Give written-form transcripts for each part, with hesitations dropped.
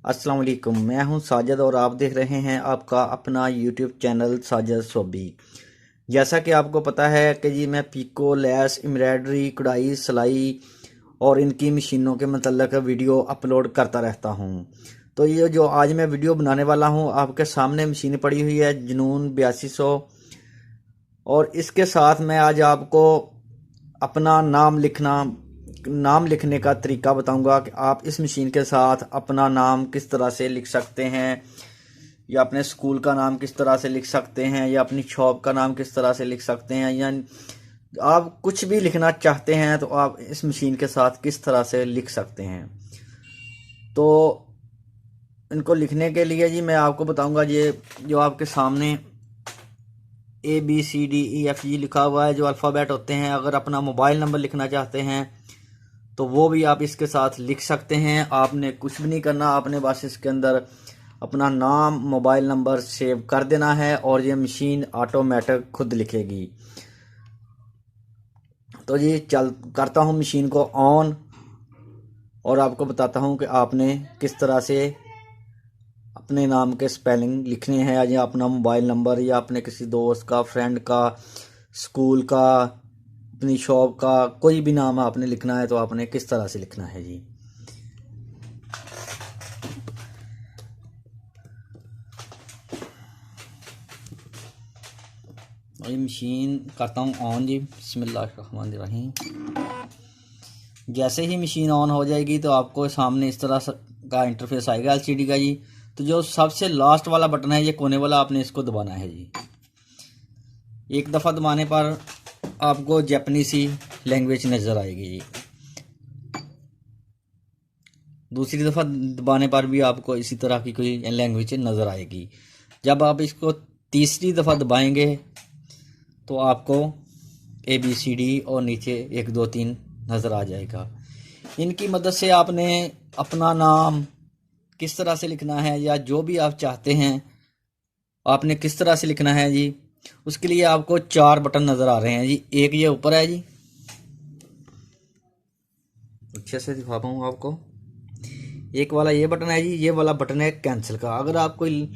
अस्सलाम वालेकुम। मैं हूं साजिद और आप देख रहे हैं आपका अपना यूट्यूब चैनल साजिद सोबी। जैसा कि आपको पता है कि जी मैं पीको, लेस, एम्ब्रॉयडरी, कढ़ाई, सिलाई और इनकी मशीनों के मतलब वीडियो अपलोड करता रहता हूं। तो ये जो आज मैं वीडियो बनाने वाला हूं, आपके सामने मशीन पड़ी हुई है जुनून 8200, और इसके साथ मैं आज आपको अपना नाम लिखने का तरीका बताऊंगा कि आप इस मशीन के साथ अपना नाम किस तरह से लिख सकते हैं, या अपने स्कूल का नाम किस तरह से लिख सकते हैं, या अपनी शॉप का नाम किस तरह से लिख सकते हैं, या आप कुछ भी लिखना चाहते हैं तो आप इस मशीन के साथ किस तरह से लिख सकते हैं। तो इनको लिखने के लिए जी मैं आपको बताऊंगा, ये जो आपके सामने ABCDEFG लिखा हुआ है, जो अल्फ़ाबेट होते हैं, अगर अपना मोबाइल नंबर लिखना चाहते हैं तो वो भी आप इसके साथ लिख सकते हैं। आपने कुछ भी नहीं करना, आपने बस इसके अंदर अपना नाम, मोबाइल नंबर सेव कर देना है और ये मशीन ऑटोमेटिक खुद लिखेगी। तो जी चल करता हूँ मशीन को ऑन और आपको बताता हूँ कि आपने किस तरह से अपने नाम के स्पेलिंग लिखने हैं, या अपना मोबाइल नंबर, या अपने किसी दोस्त का, फ्रेंड का, स्कूल का, अपनी शॉप का, कोई भी नाम आपने लिखना है तो आपने किस तरह से लिखना है जी। और ये मशीन करता हूँ ऑन जी। बिस्मिल्लाहिर्रहमानिर्रहीम। जैसे ही मशीन ऑन हो जाएगी तो आपको सामने इस तरह का इंटरफेस आएगा LCD का जी। तो जो सबसे लास्ट वाला बटन है, ये कोने वाला, आपने इसको दबाना है जी। एक दफ़ा दबाने पर आपको जापानीसी लैंग्वेज नज़र आएगी जी। दूसरी दफ़ा दबाने पर भी आपको इसी तरह की कोई लैंग्वेज नज़र आएगी। जब आप इसको तीसरी दफ़ा दबाएंगे तो आपको ABCD और नीचे 1 2 3 नज़र आ जाएगा। इनकी मदद से आपने अपना नाम किस तरह से लिखना है, या जो भी आप चाहते हैं आपने किस तरह से लिखना है जी, उसके लिए आपको 4 बटन नज़र आ रहे हैं जी। एक ये ऊपर है जी, अच्छे से दिखा पाऊँ आपको। एक वाला ये बटन है जी, ये वाला बटन है कैंसिल का। अगर आप कोई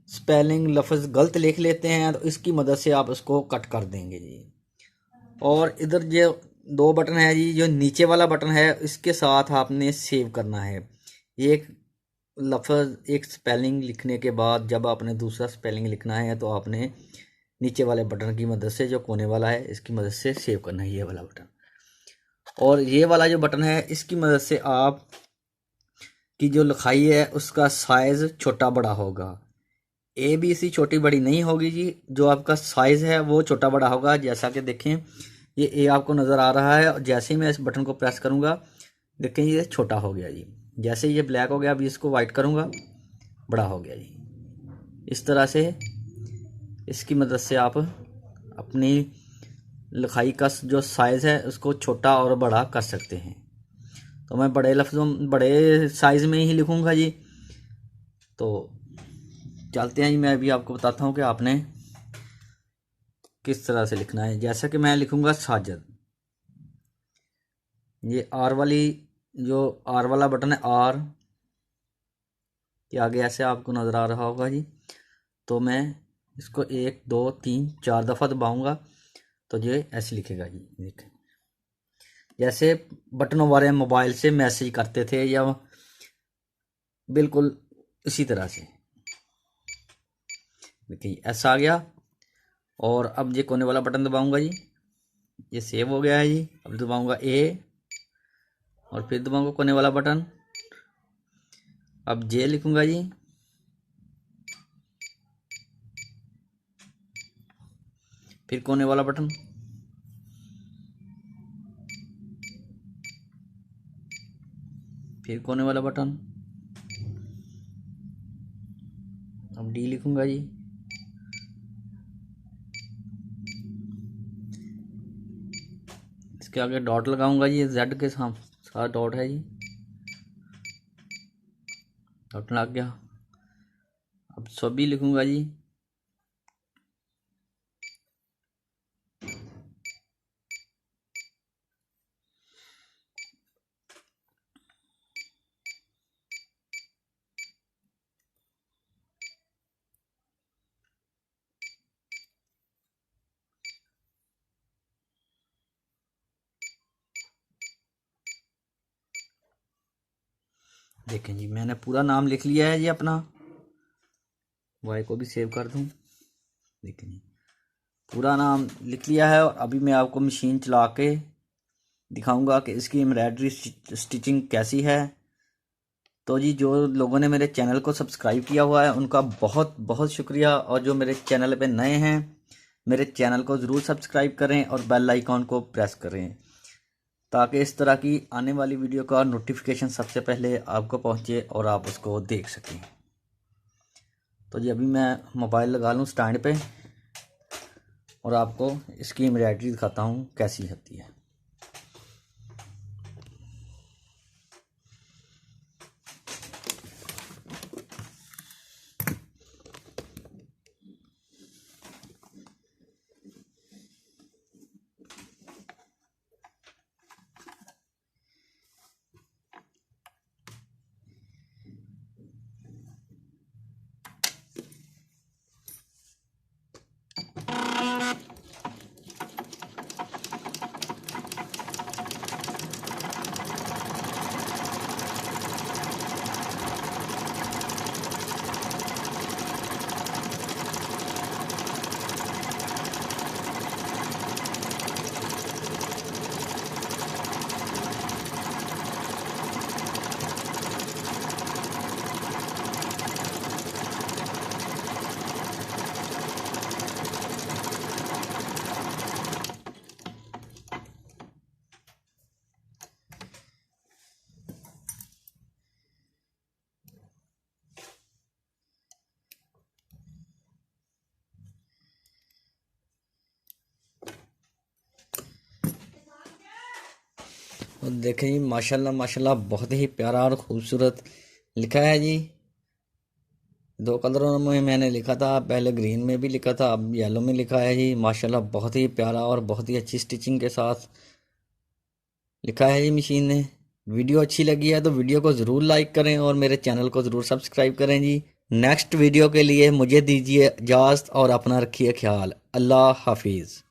स्पेलिंग लफ्ज़ गलत लिख लेते हैं तो इसकी मदद से आप उसको कट कर देंगे जी। और इधर जो 2 बटन है जी, जो नीचे वाला बटन है इसके साथ आपने सेव करना है। एक लफ्ज़, एक स्पेलिंग लिखने के बाद जब आपने दूसरा स्पेलिंग लिखना है तो आपने नीचे वाले बटन की मदद से, जो कोने वाला है, इसकी मदद से सेव करना है ये वाला बटन। और ये वाला जो बटन है इसकी मदद से आप की जो लिखाई है उसका साइज़ छोटा बड़ा होगा। ABC छोटी बड़ी नहीं होगी जी, जो आपका साइज़ है वो छोटा बड़ा होगा। जैसा कि देखें, ये A आपको नज़र आ रहा है, और जैसे ही मैं इस बटन को प्रेस करूँगा, देखें ये छोटा हो गया जी। जैसे ये ब्लैक हो गया, अभी इसको वाइट करूँगा, बड़ा हो गया जी। इस तरह से इसकी मदद से आप अपनी लिखाई का जो साइज़ है उसको छोटा और बड़ा कर सकते हैं। तो मैं बड़े लफ्ज़ों, बड़े साइज़ में ही लिखूँगा जी। तो चलते हैं जी, मैं अभी आपको बताता हूँ कि आपने किस तरह से लिखना है। जैसा कि मैं लिखूँगा साजिद, ये आर वाली, जो आर वाला बटन है, आर के आगे ऐसे आपको नज़र आ रहा होगा जी। तो मैं इसको 1 2 3 4 दफ़ा दबाऊँगा तो ये ऐसे लिखेगा जी। देखें, जैसे बटनों वाले मोबाइल से मैसेज करते थे, या बिल्कुल इसी तरह से। देखिए ऐसा आ गया। और अब ये कोने वाला बटन दबाऊँगा जी, ये सेव हो गया है जी। अब दबाऊँगा A और फिर दबाऊँगा कोने वाला बटन। अब जे लिखूँगा जी, फिर कोने वाला बटन, फिर कोने वाला बटन। अब डी लिखूँगा जी, इसके आगे डॉट लगाऊंगा जी, जेड के साथ डॉट है जी, डॉट लग गया। अब सभी लिखूंगा जी, देखें जी, मैंने पूरा नाम लिख लिया है जी अपना। वाई को भी सेव कर दूं। देखें जी, पूरा नाम लिख लिया है। और अभी मैं आपको मशीन चला के दिखाऊंगा कि इसकी एम्ब्रॉयडरी स्टिचिंग कैसी है। तो जी, जो लोगों ने मेरे चैनल को सब्सक्राइब किया हुआ है उनका बहुत बहुत शुक्रिया। और जो मेरे चैनल पे नए हैं, मेरे चैनल को ज़रूर सब्सक्राइब करें और बेल आइकॉन को प्रेस करें, ताकि इस तरह की आने वाली वीडियो का नोटिफिकेशन सबसे पहले आपको पहुंचे और आप उसको देख सकें। तो जी, अभी मैं मोबाइल लगा लूं स्टैंड पे और आपको इसकी एम्ब्रॉयडरी दिखाता हूं कैसी होती है। और देखें जी, माशाल्लाह माशाल्लाह बहुत ही प्यारा और ख़ूबसूरत लिखा है जी। 2 कलरों में मैंने लिखा था, पहले ग्रीन में भी लिखा था, अब येलो में लिखा है जी। माशाल्लाह बहुत ही प्यारा और बहुत ही अच्छी स्टिचिंग के साथ लिखा है जी मशीन ने। वीडियो अच्छी लगी है तो वीडियो को ज़रूर लाइक करें और मेरे चैनल को ज़रूर सब्सक्राइब करें जी। नेक्स्ट वीडियो के लिए मुझे दीजिए इजाज़त और अपना रखिए ख्याल। अल्लाह हाफिज़।